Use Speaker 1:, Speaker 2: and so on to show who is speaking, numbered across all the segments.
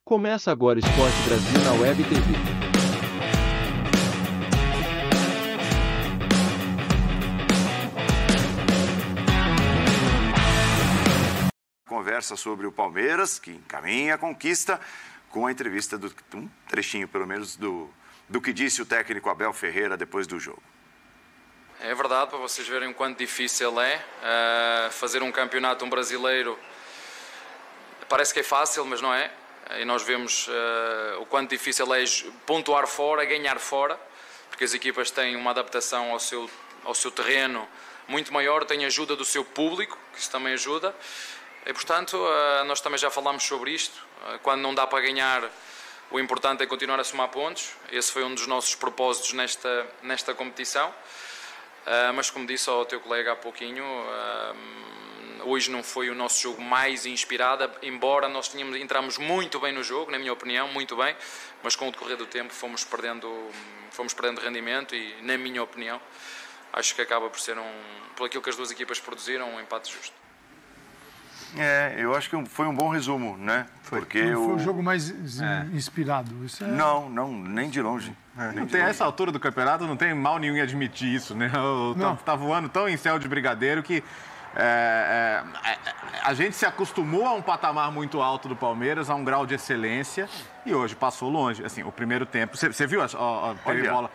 Speaker 1: Começa agora Esporte Brasil na Web TV.
Speaker 2: Conversa sobre o Palmeiras, que encaminha a conquista, com a entrevista, um trechinho pelo menos, do que disse o técnico Abel Ferreira depois do jogo.
Speaker 3: É verdade, para vocês verem o quanto difícil é fazer um campeonato, um brasileiro. Parece que é fácil, mas não é. E nós vemos o quanto difícil é pontuar fora, ganhar fora, porque as equipas têm uma adaptação ao seu terreno muito maior, têm ajuda do seu público, que isso também ajuda. E, portanto, nós também já falámos sobre isto. Quando não dá para ganhar, o importante é continuar a somar pontos. Esse foi um dos nossos propósitos nesta competição. Mas, como disse ao teu colega há pouquinho, hoje não foi o nosso jogo mais inspirado, embora nós entramos muito bem no jogo, na minha opinião, muito bem, mas com o decorrer do tempo fomos perdendo rendimento e, na minha opinião, acho que acaba por ser, por aquilo que as duas equipas produziram, um empate justo.
Speaker 2: Eu acho que foi um bom resumo, né? Porque
Speaker 4: foi o jogo mais inspirado. Isso é...
Speaker 2: Não, nem de longe.
Speaker 5: Não tem essa altura do campeonato, não tem mal nenhum em admitir isso, né? Tá voando tão em céu de brigadeiro que a gente se acostumou a um patamar muito alto do Palmeiras, a um grau de excelência, e hoje passou longe. Assim, o primeiro tempo, você viu? Teve bola,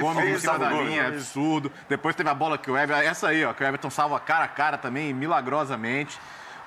Speaker 5: Gomes em cima da linha, absurdo. Depois teve a bola que o Everton, essa aí, ó, que o Everton salva cara a cara também, milagrosamente.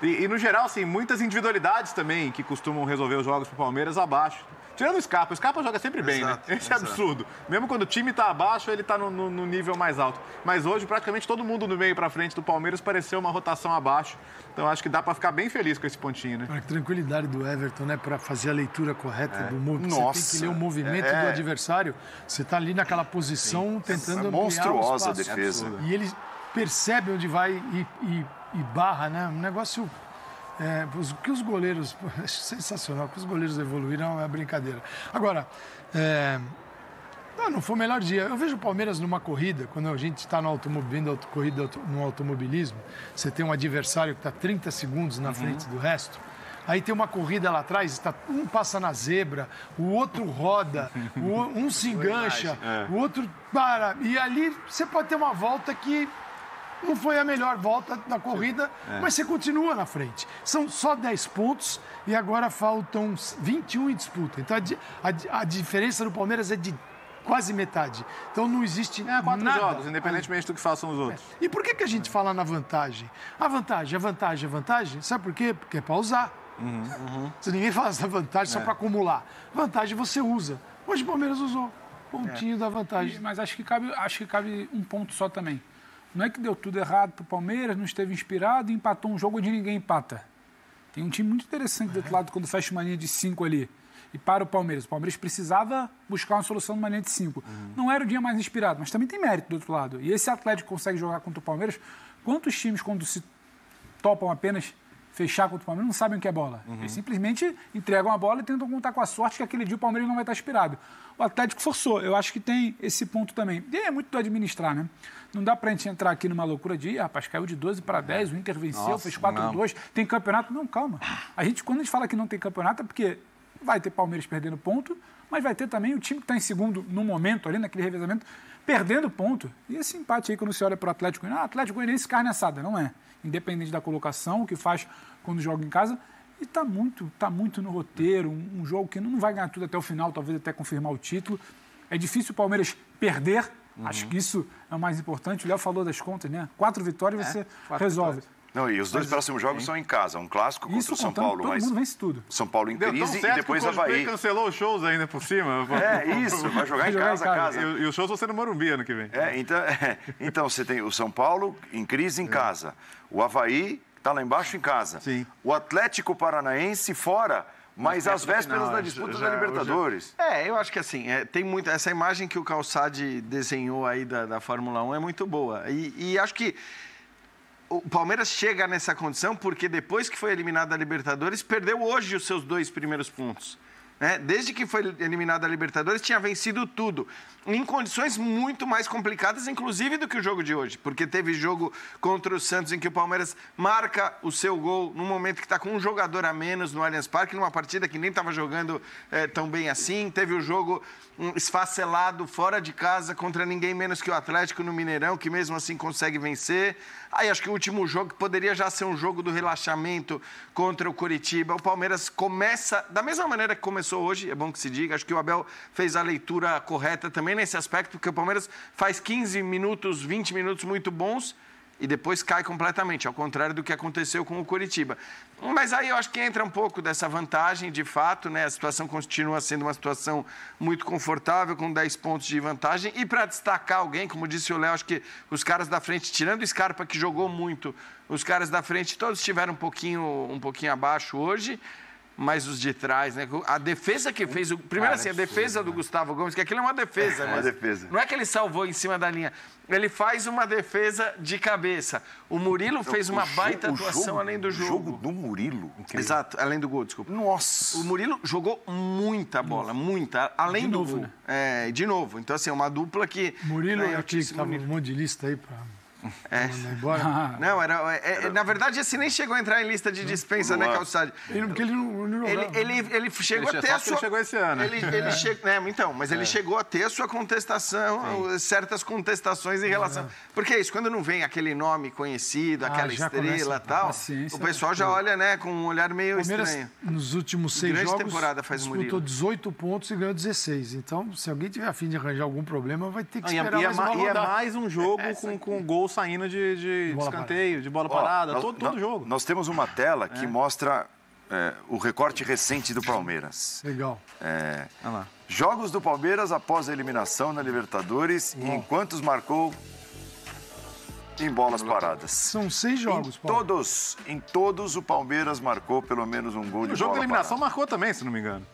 Speaker 5: E, no geral, assim, muitas individualidades também que costumam resolver os jogos pro Palmeiras abaixo. Tirando o Scarpa joga sempre bem,
Speaker 6: exato,
Speaker 5: né? Esse é absurdo. Mesmo quando o time tá abaixo, ele tá no nível mais alto. Mas hoje, praticamente todo mundo do meio pra frente do Palmeiras pareceu uma rotação abaixo. Então, acho que dá pra ficar bem feliz com esse pontinho, né?
Speaker 4: A tranquilidade do Everton, né? Pra fazer a leitura correta do movimento.
Speaker 2: Nossa.
Speaker 4: Você tem que ler o movimento do adversário. Você tá ali naquela posição tentando ampliar
Speaker 2: monstruosa
Speaker 4: o
Speaker 2: a defesa.
Speaker 4: E ele percebe onde vai e barra, né? Um negócio... o que os goleiros... É sensacional. O que os goleiros evoluíram é brincadeira. Agora, não foi o melhor dia. Eu vejo o Palmeiras numa corrida, quando a gente está vendo corrida no automobilismo, você tem um adversário que está 30 segundos na frente do resto, aí tem uma corrida lá atrás, um passa na zebra, o outro roda, um se engancha, o outro para. E ali você pode ter uma volta que... Não foi a melhor volta da corrida, mas você continua na frente. São só 10 pontos e agora faltam 21 em disputa. Então a diferença do Palmeiras é de quase metade. Então não existe
Speaker 5: 4
Speaker 4: nada.
Speaker 5: jogos, independentemente do que façam os outros.
Speaker 4: E por que a gente fala na vantagem? A vantagem, sabe por quê? Porque é para usar. Se ninguém fala essa vantagem só para acumular. Vantagem você usa. Hoje o Palmeiras usou. Pontinho da vantagem.
Speaker 6: Mas acho que cabe um ponto só também. Não é que deu tudo errado para o Palmeiras, não esteve inspirado e empatou um jogo onde ninguém empata. Tem um time muito interessante do outro lado quando fecha uma linha de 5 ali e para o Palmeiras. O Palmeiras precisava buscar uma solução numa linha de 5. Não era o dia mais inspirado, mas também tem mérito do outro lado. E esse Atlético consegue jogar contra o Palmeiras. Quantos times, quando se topam apenas fechar contra o Palmeiras, não sabem o que é bola? Eles simplesmente entregam a bola e tentam contar com a sorte que aquele dia o Palmeiras não vai estar inspirado. O Atlético forçou. Eu acho que tem esse ponto também. E é muito do administrar, né? Não dá pra gente entrar aqui numa loucura de, rapaz, caiu de 12 para 10, o Inter venceu, fez 4-2, tem campeonato. Não, calma. Quando a gente fala que não tem campeonato, é porque vai ter Palmeiras perdendo ponto, mas vai ter também o time que está em segundo no momento, ali naquele revezamento, perdendo ponto. E esse empate aí, quando você olha para o Atlético, Atlético Goianiense carne assada, não é? Independente da colocação, o que faz quando joga em casa. E tá muito no roteiro, um jogo que não vai ganhar tudo até o final, talvez até confirmar o título. É difícil o Palmeiras perder, acho que isso é o mais importante. O Léo falou das contas, né? 4 vitórias você resolve.
Speaker 2: Não, e os dois próximos jogos são em casa. Um clássico contra o São Paulo.
Speaker 6: Todo mundo vence tudo.
Speaker 2: São Paulo em crise e depois
Speaker 5: o
Speaker 2: Avaí.
Speaker 5: Cancelou os shows ainda por cima.
Speaker 2: Isso, vai jogar em casa.
Speaker 5: E os shows vão ser no Morumbi ano que vem.
Speaker 2: Então você tem o São Paulo em crise em casa. O Avaí está lá embaixo em casa.
Speaker 5: Sim.
Speaker 2: O Atlético Paranaense fora, mas às vésperas da disputa da Libertadores.
Speaker 7: Eu acho que assim, tem muito. Essa imagem que o Calçade desenhou aí da Fórmula 1 é muito boa. E acho que o Palmeiras chega nessa condição porque depois que foi eliminado da Libertadores, perdeu hoje os seus 2 primeiros pontos. né? Desde que foi eliminado da Libertadores, tinha vencido tudo. Em condições muito mais complicadas, inclusive, do que o jogo de hoje. Porque teve jogo contra o Santos em que o Palmeiras marca o seu gol no momento que está com um jogador a menos no Allianz Parque, numa partida que nem estava jogando tão bem assim. Teve o jogo esfacelado fora de casa contra ninguém menos que o Atlético no Mineirão, que mesmo assim consegue vencer. Aí acho que o último jogo, que poderia já ser um jogo do relaxamento contra o Coritiba, o Palmeiras começa da mesma maneira que começou hoje, é bom que se diga. Acho que o Abel fez a leitura correta também nesse aspecto, porque o Palmeiras faz 15 minutos, 20 minutos muito bons e depois cai completamente, ao contrário do que aconteceu com o Coritiba. Mas aí eu acho que entra um pouco dessa vantagem, de fato, né? A situação continua sendo uma situação muito confortável, com 10 pontos de vantagem. E para destacar alguém, como disse o Léo, acho que os caras da frente, tirando o Scarpa, que jogou muito, os caras da frente todos estiveram um pouquinho abaixo hoje. Mas os de trás, né? A defesa que fez... Primeiro assim, a defesa do Gustavo Gomes, que aquilo é uma defesa, né?
Speaker 2: Defesa.
Speaker 7: Não é que ele salvou em cima da linha. Ele faz uma defesa de cabeça. O Murilo fez uma baita atuação além do jogo.
Speaker 2: O jogo do Murilo.
Speaker 7: Incrível. Exato, além do gol, desculpa.
Speaker 2: Nossa!
Speaker 7: O Murilo jogou muita bola, muita. Além do gol.
Speaker 6: Né?
Speaker 7: De novo. Então, assim, uma dupla que...
Speaker 4: Murilo é aqui que estava um monte de lista aí para... embora.
Speaker 7: Não, na verdade, esse nem chegou a entrar em lista de dispensa, né, Calçade?
Speaker 4: Porque ele não
Speaker 7: ele chegou a ter a sua...
Speaker 5: Ele chegou esse ano.
Speaker 7: Mas ele chegou a ter a sua contestação, certas contestações em relação... Porque é isso, quando não vem aquele nome conhecido, aquela estrela e tal, o pessoal já olha, né, com um olhar meio estranho.
Speaker 4: Nos últimos 6 jogos,
Speaker 7: temporada faz
Speaker 4: disputou 18 pontos e ganhou 16. Então, se alguém tiver a fim de arranjar algum problema, vai ter que esperar mais uma rodada.
Speaker 5: E é mais um jogo com gols saindo de escanteio, de bola parada, todo jogo.
Speaker 2: Nós temos uma tela que mostra o recorte recente do Palmeiras.
Speaker 4: Legal.
Speaker 2: Jogos do Palmeiras após a eliminação na Libertadores e em quantos marcou em bolas paradas.
Speaker 4: São 6 jogos,
Speaker 2: Paulo. Em todos o Palmeiras marcou pelo menos um gol de bola parada.
Speaker 5: O jogo da eliminação marcou também, se não me engano.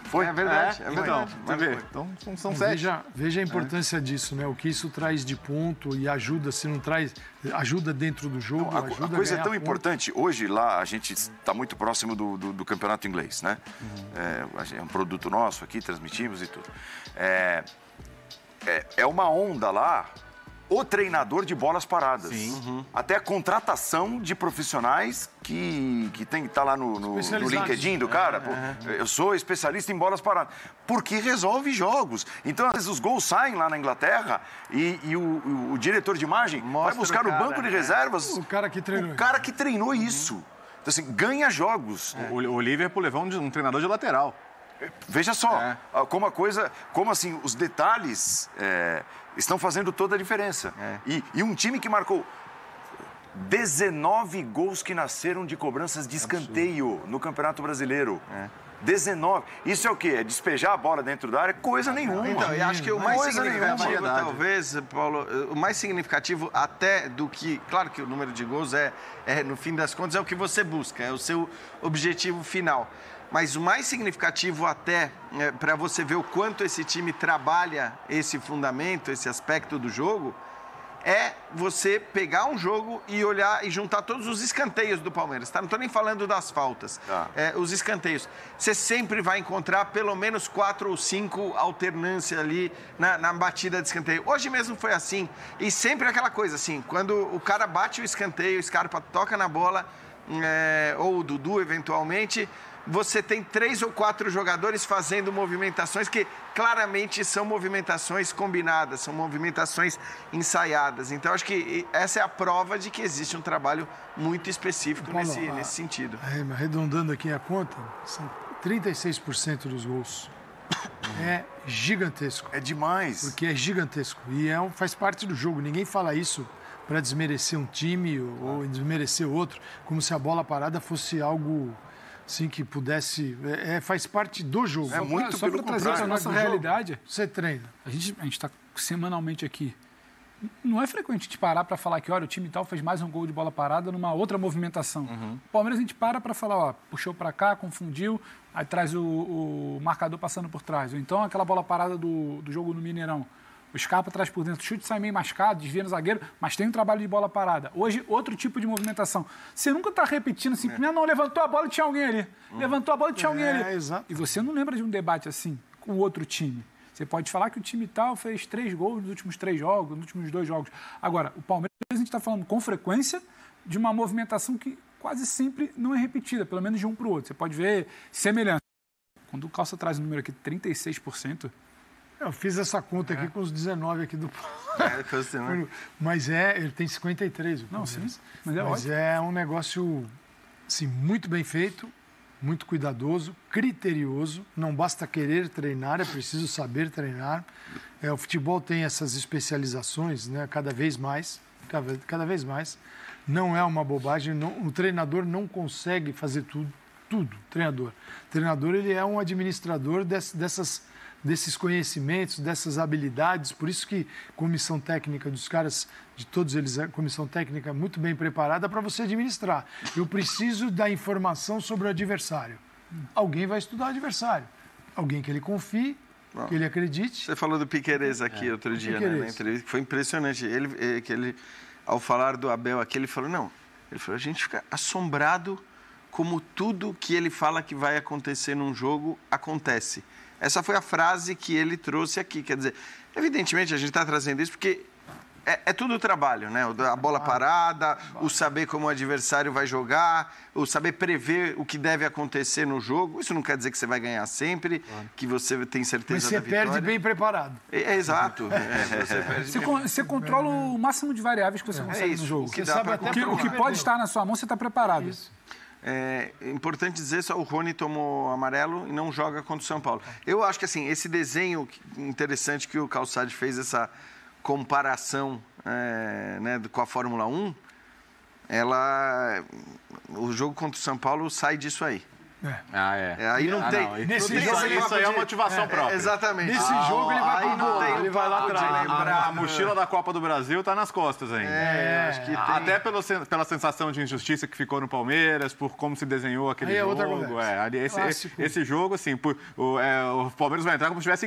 Speaker 7: Foi? É verdade.
Speaker 5: Então, são 7.
Speaker 4: Veja a importância disso, né? O que isso traz de ponto e ajuda, se não traz, ajuda dentro do jogo, ajuda
Speaker 2: a coisa é tão
Speaker 4: ponto.
Speaker 2: importante. Hoje, lá, a gente está muito próximo do campeonato inglês, né? É um produto nosso aqui, transmitimos e tudo. É uma onda lá, o treinador de bolas paradas.
Speaker 5: Sim.
Speaker 2: Até a contratação de profissionais que tá lá no LinkedIn do cara. Pô, eu sou especialista em bolas paradas. Porque resolve jogos. Então, às vezes, os gols saem lá na Inglaterra e o diretor de imagem vai buscar no banco de reservas
Speaker 4: o cara que
Speaker 2: treinou isso. Então, assim, ganha jogos.
Speaker 5: O Liverpool levou um treinador de lateral.
Speaker 2: Veja só, como assim, os detalhes estão fazendo toda a diferença. E um time que marcou 19 gols que nasceram de cobranças de escanteio no Campeonato Brasileiro. 19. Isso é o quê? É despejar a bola dentro da área? Coisa nenhuma.
Speaker 7: Então, eu acho que o mais significativo, talvez, Paulo, o mais significativo até do que... Claro que o número de gols no fim das contas, é o que você busca, é o seu objetivo final. Mas o mais significativo até, para você ver o quanto esse time trabalha esse fundamento, esse aspecto do jogo, é você pegar um jogo e olhar e juntar todos os escanteios do Palmeiras. Tá? Não estou nem falando das faltas. Os escanteios. Você sempre vai encontrar pelo menos 4 ou 5 alternâncias ali na batida de escanteio. Hoje mesmo foi assim. E sempre aquela coisa assim, quando o cara bate o escanteio, o Scarpa toca na bola, ou o Dudu eventualmente... Você tem 3 ou 4 jogadores fazendo movimentações que claramente são movimentações combinadas, são movimentações ensaiadas. Então, acho que essa é a prova de que existe um trabalho muito específico nesse sentido.
Speaker 4: Arredondando aqui a conta, são 36% dos gols. É gigantesco.
Speaker 2: É demais.
Speaker 4: Porque é gigantesco. E faz parte do jogo. Ninguém fala isso para desmerecer um time ou desmerecer outro, como se a bola parada fosse algo... Assim, que pudesse... faz parte do jogo.
Speaker 6: Muito só para trazer a nossa realidade.
Speaker 4: Você treina.
Speaker 6: A gente está semanalmente aqui. Não é frequente a gente parar para falar que, olha, o time tal fez mais um gol de bola parada numa outra movimentação. O Palmeiras a gente para falar, puxou para cá, confundiu, aí traz o marcador passando por trás. Ou então aquela bola parada do jogo no Mineirão. O Scarpa traz por dentro, o chute sai meio mascado, desvia no zagueiro, mas tem um trabalho de bola parada. Hoje, outro tipo de movimentação. Você nunca está repetindo assim, não, levantou a bola e tinha alguém ali. Levantou a bola e tinha alguém ali.
Speaker 4: Exato.
Speaker 6: E você não lembra de um debate assim com outro time. Você pode falar que o time tal fez 3 gols nos últimos 3 jogos, nos últimos 2 jogos. Agora, o Palmeiras, a gente está falando com frequência de uma movimentação que quase sempre não é repetida, pelo menos de um para o outro. Você pode ver semelhança. Quando o Calça traz o número aqui, 36%...
Speaker 4: Eu fiz essa conta aqui com os 19 aqui do... Mas ele tem 53.
Speaker 6: Não, sim,
Speaker 4: mas é um negócio assim, muito bem feito, muito cuidadoso, criterioso. Não basta querer treinar, é preciso saber treinar. O futebol tem essas especializações, né, cada vez mais. Não é uma bobagem. O treinador não consegue fazer tudo. O treinador ele é um administrador desses conhecimentos, dessas habilidades. Por isso que comissão técnica dos caras, de todos eles, é comissão técnica muito bem preparada para você administrar. Eu preciso da informação sobre o adversário. Alguém vai estudar o adversário. Alguém que ele confie, que ele acredite.
Speaker 7: Você falou do Piquerez aqui outro dia, né, na entrevista, que foi impressionante. Ele, ao falar do Abel aqui, ele falou, a gente fica assombrado como tudo que ele fala que vai acontecer num jogo, acontece. Essa foi a frase que ele trouxe aqui. Quer dizer, evidentemente, a gente está trazendo isso porque é tudo trabalho, né? A bola parada, o saber como o adversário vai jogar, o saber prever o que deve acontecer no jogo. Isso não quer dizer que você vai ganhar sempre, que você tem certeza da vitória.
Speaker 4: Mas você perde bem preparado.
Speaker 7: Exato.
Speaker 6: Você controla o máximo de variáveis que você consegue no jogo. O que pode estar na sua mão, você está preparado.
Speaker 7: Isso. É importante dizer só, o Rony tomou amarelo e não joga contra o São Paulo. Eu acho que assim, esse desenho interessante que o Calçade fez, essa comparação né, com a Fórmula 1, o jogo contra o São Paulo sai disso aí. Aí não tem.
Speaker 5: Isso aí é uma motivação própria.
Speaker 7: Exatamente.
Speaker 4: Nesse jogo ele vai pro gol, ele vai lá atrás.
Speaker 5: A mochila da Copa do Brasil está nas costas ainda.
Speaker 7: Acho que tem.
Speaker 5: Até pela sensação de injustiça que ficou no Palmeiras, por como se desenhou aquele jogo. Esse jogo, assim, o Palmeiras vai entrar como se tivesse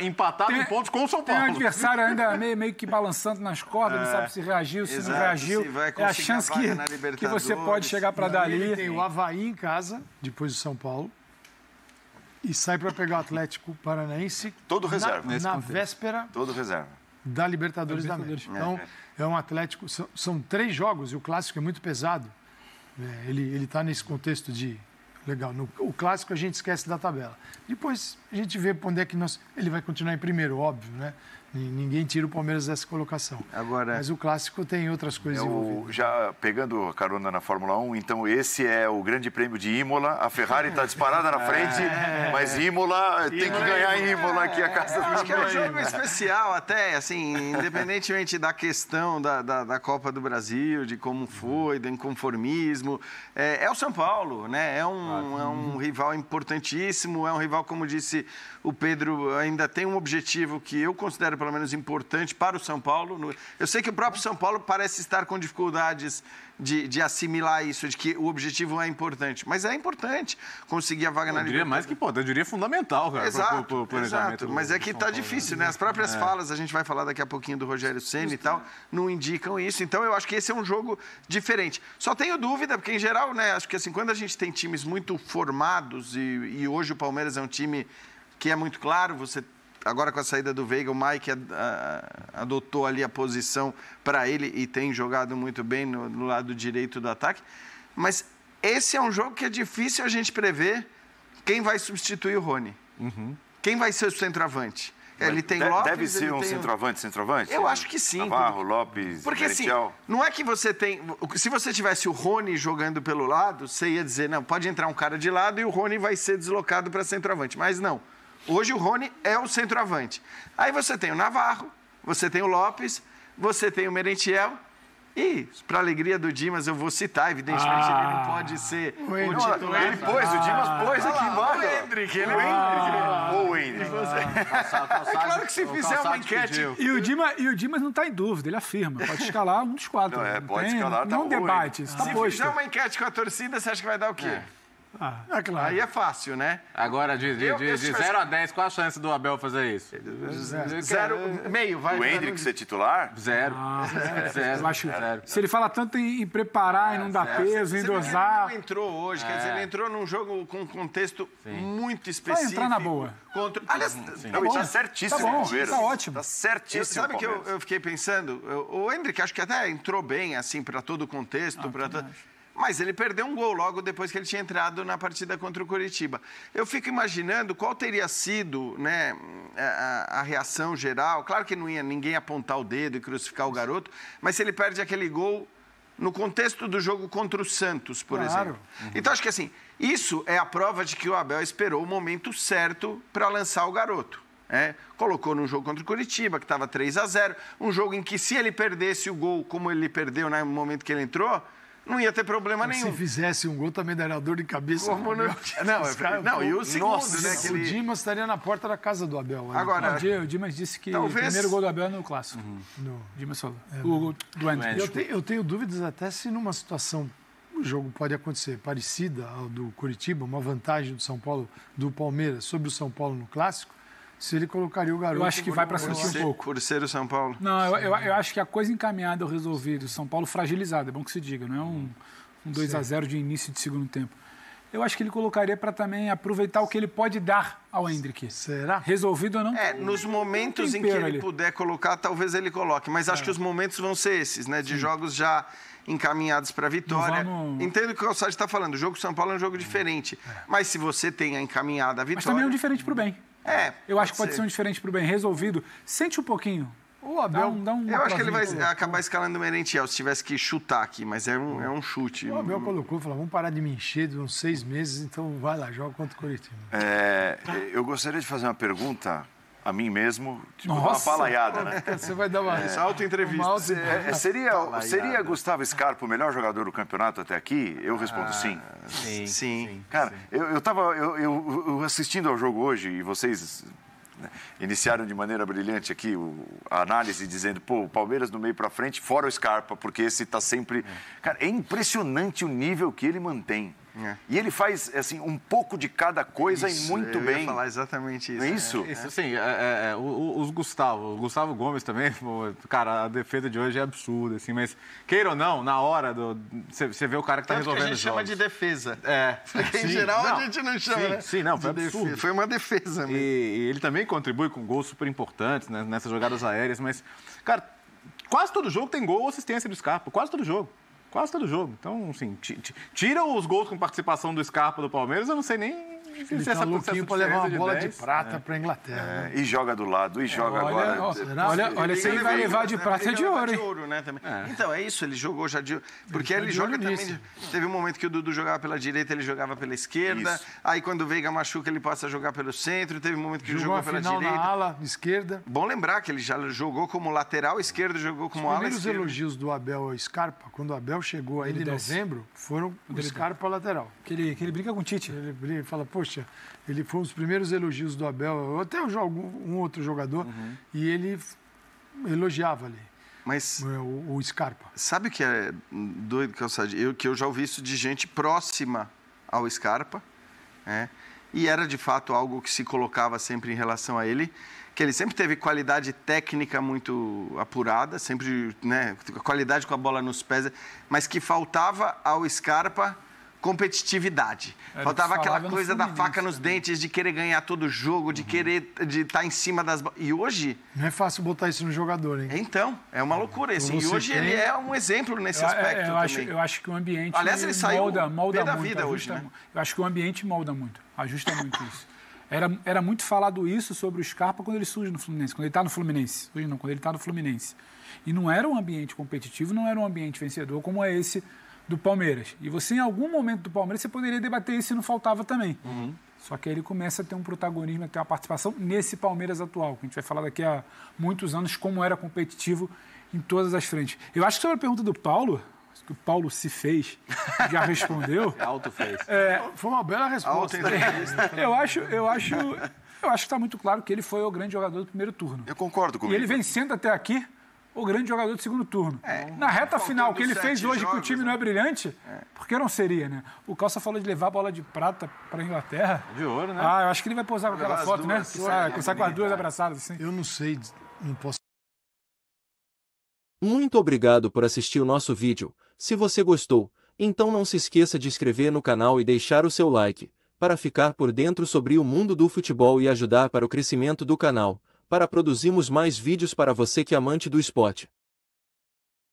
Speaker 5: empatado em pontos com o São Paulo.
Speaker 6: Tem um adversário ainda meio que balançando nas cordas, não sabe se reagiu, se não reagiu. É a chance que você pode chegar para dar ali.
Speaker 4: Tem o Avaí em casa, depois do São Paulo, e sai para pegar o Atlético Paranaense
Speaker 2: todo reserva
Speaker 4: na véspera da Libertadores da América. Então, é um Atlético, são 3 jogos e o clássico é muito pesado. Ele está nesse contexto de legal. O clássico a gente esquece da tabela. Depois a gente vê onde é que ele vai continuar em primeiro, óbvio, né? Ninguém tira o Palmeiras dessa colocação. Mas o clássico tem outras coisas envolvidas.
Speaker 2: Já pegando a carona na Fórmula 1, então esse é o grande prêmio de Imola. A Ferrari está disparada na frente, mas Imola tem que ganhar em Imola aqui a casa do
Speaker 7: Acho que é um jogo especial até, assim, independentemente da questão da Copa do Brasil, de como foi, do inconformismo. É o São Paulo, né? É um rival importantíssimo, é um rival, como disse o Pedro, ainda tem um objetivo que eu considero pelo menos importante para o São Paulo. Eu sei que o próprio São Paulo parece estar com dificuldades de assimilar isso, de que o objetivo é importante. Mas é importante conseguir a vaga na Libertadores.
Speaker 5: Mais que importante, eu diria fundamental, cara,
Speaker 7: exato, pro planejamento. Mas é que está difícil, né? As próprias falas, a gente vai falar daqui a pouquinho do Rogério Ceni e tal, não indicam isso. Então, eu acho que esse é um jogo diferente. Só tenho dúvida, porque em geral, né, acho que assim, quando a gente tem times muito formados, e hoje o Palmeiras é um time que é muito claro, agora com a saída do Veiga, o Mike adotou ali a posição para ele e tem jogado muito bem no lado direito do ataque. Mas esse é um jogo que é difícil a gente prever quem vai substituir o Rony. Quem vai ser o centroavante? Ele tem Lopes...
Speaker 2: Deve ser um centroavante?
Speaker 7: Eu acho que sim.
Speaker 2: Navarro, Lopes,
Speaker 7: porque
Speaker 2: Merentiel.
Speaker 7: Assim, não é que você tem... Se você tivesse o Rony jogando pelo lado, você ia dizer, não, pode entrar um cara de lado e o Rony vai ser deslocado para centroavante. Mas não. Hoje o Rony é o centroavante. Aí você tem o Navarro, você tem o Lopes, você tem o Merentiel e, para alegria do Dimas, eu vou citar, evidentemente ele não pode ser o titular.
Speaker 2: Ele pôs, o Dimas pôs aqui embaixo.
Speaker 7: O Hendrick,
Speaker 2: O Hendrick.
Speaker 7: É claro que se fizer uma enquete...
Speaker 6: E o Dimas não está em dúvida, ele afirma, pode escalar um dos 4.
Speaker 2: Pode escalar,
Speaker 6: não debate, isso está
Speaker 7: Se
Speaker 6: posto.
Speaker 7: fizer uma enquete com a torcida, você acha que vai dar o quê?
Speaker 4: Claro.
Speaker 7: Aí é fácil, né?
Speaker 5: Agora, de 0 a 10, qual a chance do Abel fazer isso?
Speaker 7: 0,5, vai.
Speaker 2: O Hendrick ser titular?
Speaker 5: Zero.
Speaker 6: Eu acho, se ele fala tanto em preparar, em não dar peso, em dosar...
Speaker 7: Ele não entrou hoje, quer dizer, ele entrou num jogo com um contexto muito específico.
Speaker 6: Vai entrar na boa.
Speaker 7: Aliás,
Speaker 2: Tá certíssimo,
Speaker 6: Tá bom,
Speaker 2: Palmeiras.
Speaker 6: tá ótimo.
Speaker 2: Tá certíssimo.
Speaker 7: Sabe que eu fiquei pensando? O Hendrick acho que até entrou bem, assim, para todo o contexto. Mas ele perdeu um gol logo depois que ele tinha entrado na partida contra o Coritiba. Eu fico imaginando qual teria sido, né, a reação geral. Claro que não ia ninguém apontar o dedo e crucificar o garoto, mas se ele perde aquele gol no contexto do jogo contra o Santos, por exemplo. Então, acho que assim, isso é a prova de que o Abel esperou o momento certo para lançar o garoto. Colocou num jogo contra o Coritiba, que estava 3-0, um jogo em que se ele perdesse o gol, como ele perdeu, né, no momento que ele entrou, não ia ter problema nenhum.
Speaker 4: Se fizesse um gol, também daria dor de cabeça.
Speaker 7: Como não? Não, e o segundo,
Speaker 4: nossa,
Speaker 7: né?
Speaker 4: O Dimas estaria na porta da casa do Abel. Né?
Speaker 7: Agora,
Speaker 6: o Dimas disse que o primeiro gol do Abel é no Clássico. O Dimas falou. O do Hendrick.
Speaker 4: Eu tenho dúvidas até se numa situação, o jogo pode acontecer parecida ao do Coritiba, uma vantagem do São Paulo, do Palmeiras sobre o São Paulo no Clássico, se ele colocaria o garoto...
Speaker 6: Eu acho que vai para sentir um pouco.
Speaker 7: Por ser o São Paulo.
Speaker 6: Não, eu acho que a coisa encaminhada ou resolvida, o São Paulo fragilizado, é bom que se diga, não é um 2-0 de início de segundo tempo. Eu acho que ele colocaria para também aproveitar o que ele pode dar ao Hendrick.
Speaker 4: Será?
Speaker 6: Resolvido ou não?
Speaker 7: Nos momentos em que ele puder colocar, talvez ele coloque. Mas acho que os momentos vão ser esses, né? De jogos já encaminhados para a vitória. Entendo o que o Calçade está falando. O jogo do São Paulo é um jogo diferente. Mas se você tem a encaminhada a vitória...
Speaker 6: Mas também é um diferente para o bem. Eu acho que pode ser um diferente para o bem. Resolvido. Sente um pouquinho.
Speaker 4: O Abel,
Speaker 7: eu acho que ele vai acabar escalando o Merentiel se tivesse que chutar aqui, mas é um chute.
Speaker 4: O Abel colocou, falou, vamos parar de me encher de uns 6 meses, então vai lá, joga contra o Coritiba.
Speaker 2: Eu gostaria de fazer uma pergunta a mim mesmo, tipo uma palaiada, né?
Speaker 4: Você vai dar uma
Speaker 7: auto-entrevista.
Speaker 2: Seria Gustavo Scarpa o melhor jogador do campeonato até aqui? Eu respondo sim.
Speaker 7: Sim.
Speaker 2: Cara, eu assistindo ao jogo hoje e vocês... iniciaram de maneira brilhante aqui a análise, dizendo, o Palmeiras do meio para frente, fora o Scarpa, porque esse está sempre... Cara, é impressionante o nível que ele mantém. E ele faz, assim, um pouco de cada coisa e muito bem.
Speaker 7: Eu ia falar exatamente isso.
Speaker 2: Não é isso?
Speaker 5: Isso, sim. O Gustavo Gomes também, cara, a defesa de hoje é absurda, assim, mas queira ou não, na hora você vê o cara que está resolvendo os jogos.
Speaker 7: A gente chama de defesa. Porque em geral a gente não chama, né?
Speaker 5: Sim, foi absurdo.
Speaker 7: Foi uma defesa mesmo.
Speaker 5: E ele também contribui com gols super importantes, né, nessas jogadas aéreas, mas, cara, quase todo jogo tem gol ou assistência do Scarpa, quase todo jogo. Então, assim, tira os gols com participação do Scarpa do Palmeiras, eu não sei nem
Speaker 4: ele tá louquinho para levar uma bola de prata para a Inglaterra.
Speaker 2: E joga do lado, e joga agora.
Speaker 6: Olha, se ele vai levar de prata é de ouro,
Speaker 7: hein? Né, também. Então, é isso, ele jogou já de... Porque ele joga também... Teve um momento que o Dudu jogava pela direita, ele jogava pela esquerda. Isso. Aí, quando o Veiga machuca, ele passa a jogar pelo centro. Teve um momento que ele jogou pela direita.
Speaker 4: Na ala esquerda.
Speaker 7: Bom lembrar que ele já jogou como lateral esquerdo, jogou como ala esquerda. Os
Speaker 4: primeiros elogios do Abel ao Scarpa, quando o Abel chegou aí em novembro, foram o Scarpa lateral.
Speaker 6: Que ele brinca com o Tite.
Speaker 4: Ele fala, poxa... Ele foi um dos primeiros elogios do Abel, até um outro jogador, e ele elogiava ali.
Speaker 7: Mas
Speaker 4: o Scarpa.
Speaker 7: Sabe o que é doido, Calçade? Que eu já ouvi isso de gente próxima ao Scarpa, e era de fato algo que se colocava sempre em relação a ele, que ele sempre teve qualidade técnica muito apurada, sempre, né, qualidade com a bola nos pés, mas que faltava ao Scarpa competitividade. Faltava aquela coisa da faca nos dentes, de querer ganhar todo jogo, de querer estar em cima das... E hoje...
Speaker 4: Não é fácil botar isso no jogador, hein?
Speaker 7: Então, é uma loucura. Assim. E hoje ele é um exemplo nesse aspecto também.
Speaker 6: Eu acho que o ambiente
Speaker 7: Aliás, ele saiu
Speaker 6: molda muito.
Speaker 7: Da vida hoje, né?
Speaker 6: Eu acho que o ambiente molda muito, ajusta muito isso. Era muito falado isso sobre o Scarpa quando ele surge no Fluminense, quando ele está no Fluminense. Hoje não, quando ele está no Fluminense. E não era um ambiente competitivo, não era um ambiente vencedor como é esse do Palmeiras. E você, em algum momento do Palmeiras, você poderia debater isso se não faltava também. Só que aí ele começa a ter um protagonismo, a ter uma participação nesse Palmeiras atual, que a gente vai falar daqui a muitos anos como era competitivo em todas as frentes. Eu acho que sobre a pergunta do Paulo, que o Paulo se fez, já respondeu.
Speaker 5: Auto-fez.
Speaker 4: Foi uma bela resposta.
Speaker 6: Eu acho que está muito claro que ele foi o grande jogador do primeiro turno.
Speaker 2: Eu concordo com
Speaker 6: ele. E ele vencendo até aqui, o grande jogador do segundo turno. Na reta final, o que ele fez hoje com o time não é brilhante, por que não seria, né? O Calça falou de levar a bola de prata para a Inglaterra.
Speaker 5: De ouro, né?
Speaker 6: Eu acho que ele vai posar com aquela foto, né? Começar com as duas abraçadas, assim.
Speaker 4: Eu não sei, não posso.
Speaker 1: Muito obrigado por assistir o nosso vídeo. Se você gostou, então não se esqueça de inscrever no canal e deixar o seu like, para ficar por dentro sobre o mundo do futebol e ajudar para o crescimento do canal, para produzirmos mais vídeos para você que é amante do esporte.